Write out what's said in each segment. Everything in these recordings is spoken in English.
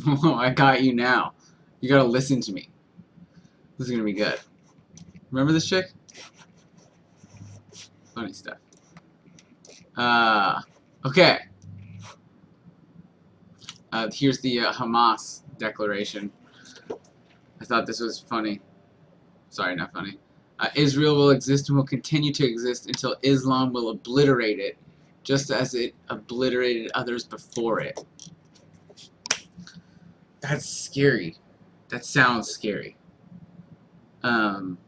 Oh, I got you now. You gotta listen to me. This is gonna be good. Remember this chick? Funny stuff. Uh, okay. Here's the Hamas declaration. I thought this was funny. Sorry, not funny. Israel will exist and will continue to exist until Islam will obliterate it, just as it obliterated others before it. That's scary. That sounds scary. Um,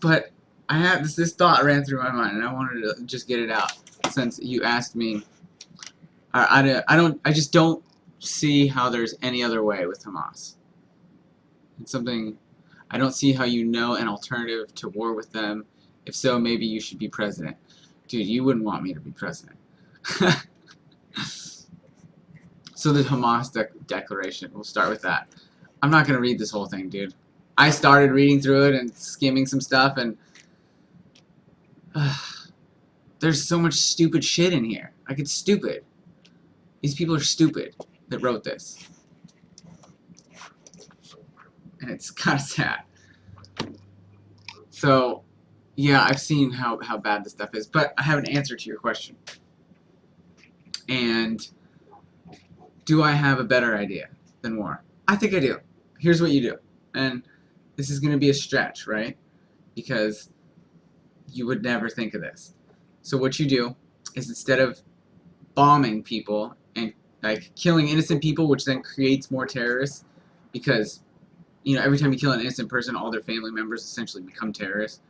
but I had this thought ran through my mind, and I wanted to just get it out since you asked me. I just don't see how there's any other way with Hamas. It's something I don't see how you know an alternative to war with them. If so, maybe you should be president. Dude, you wouldn't want me to be president. So the Hamas declaration, we'll start with that. I'm not going to read this whole thing, dude. I started reading through it and skimming some stuff, and there's so much stupid shit in here. Like, it's stupid. These people are stupid that wrote this. And it's kind of sad. So, yeah, I've seen how bad this stuff is, but I have an answer to your question. And do I have a better idea than war? I think I do. Here's what you do. And this is going to be a stretch, right? Because you would never think of this. So what you do is, instead of bombing people and like killing innocent people, which then creates more terrorists, because you know, every time you kill an innocent person, all their family members essentially become terrorists,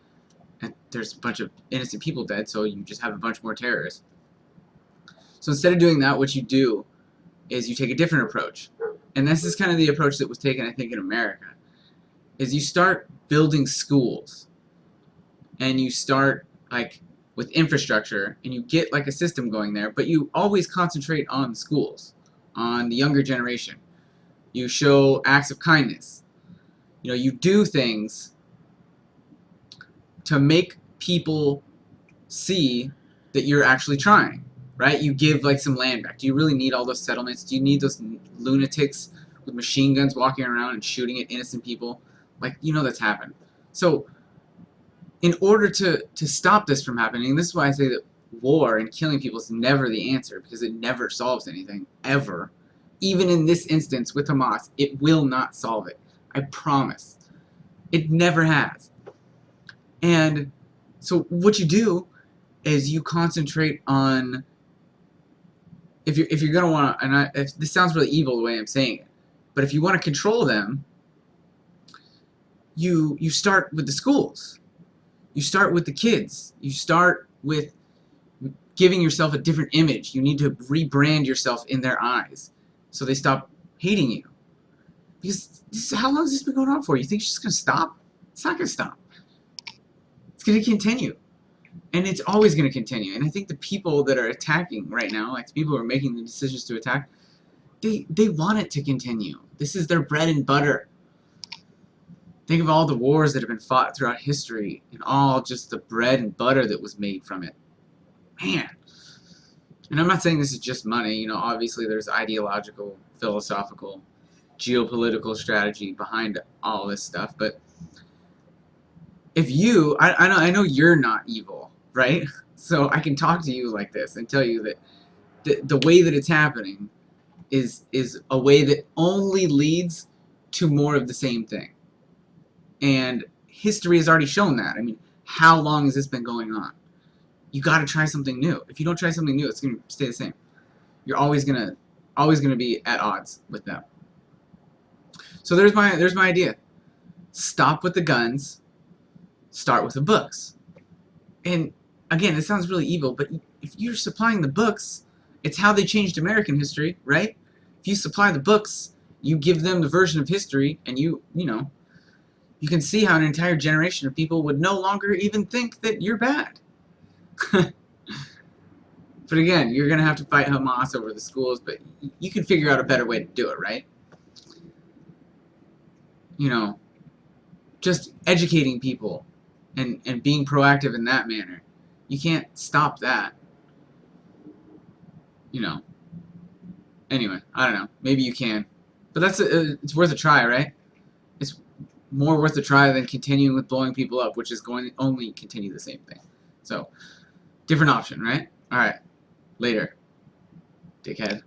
and there's a bunch of innocent people dead, so you just have a bunch more terrorists. So instead of doing that, what you do is you take a different approach. And this is kind of the approach that was taken, I think, in America, is you start building schools, and you start like with infrastructure, and you get like a system going there, but you always concentrate on schools, on the younger generation. You show acts of kindness. You know, you do things to make people see that you're actually trying, right? You give like some land back. Do you really need all those settlements? Do you need those lunatics with machine guns walking around and shooting at innocent people? Like, you know, that's happened. So in order to stop this from happening, this is why I say that war and killing people is never the answer, because it never solves anything, ever. Even in this instance with Hamas, it will not solve it. I promise. It never has. And so what you do is you concentrate on, if you're going to want to, and this sounds really evil the way I'm saying it, but if you want to control them, you start with the schools. You start with the kids. You start with giving yourself a different image. You need to rebrand yourself in their eyes so they stop hating you. Because how long has this been going on for? You think it's just going to stop? It's not going to stop. It's going to continue. And it's always going to continue. And I think the people that are attacking right now, like the people who are making the decisions to attack, they want it to continue. This is their bread and butter. Think of all the wars that have been fought throughout history, and all just the bread and butter that was made from it. Man. And I'm not saying this is just money. You know, obviously there's ideological, philosophical, geopolitical strategy behind all this stuff. But if you, I know you're not evil, right? So I can talk to you like this and tell you that the way that it's happening is a way that only leads to more of the same thing. And history has already shown that. I mean, how long has this been going on? You got to try something new. If you don't try something new, it's going to stay the same. You're always gonna be at odds with them. So there's my idea. Stop with the guns. Start with the books. And again, it sounds really evil, but if you're supplying the books, it's how they changed American history, right? If you supply the books, you give them the version of history, and you know, you can see how an entire generation of people would no longer even think that you're bad. But again, you're going to have to fight Hamas over the schools, but you can figure out a better way to do it, right? You know, just educating people and being proactive in that manner. You can't stop that. You know, Anyway, I don't know. Maybe you can. But it's worth a try, right? It's more worth a try than continuing with blowing people up, which is going to only continue the same thing. So, different option, right? Alright. Later, dickhead.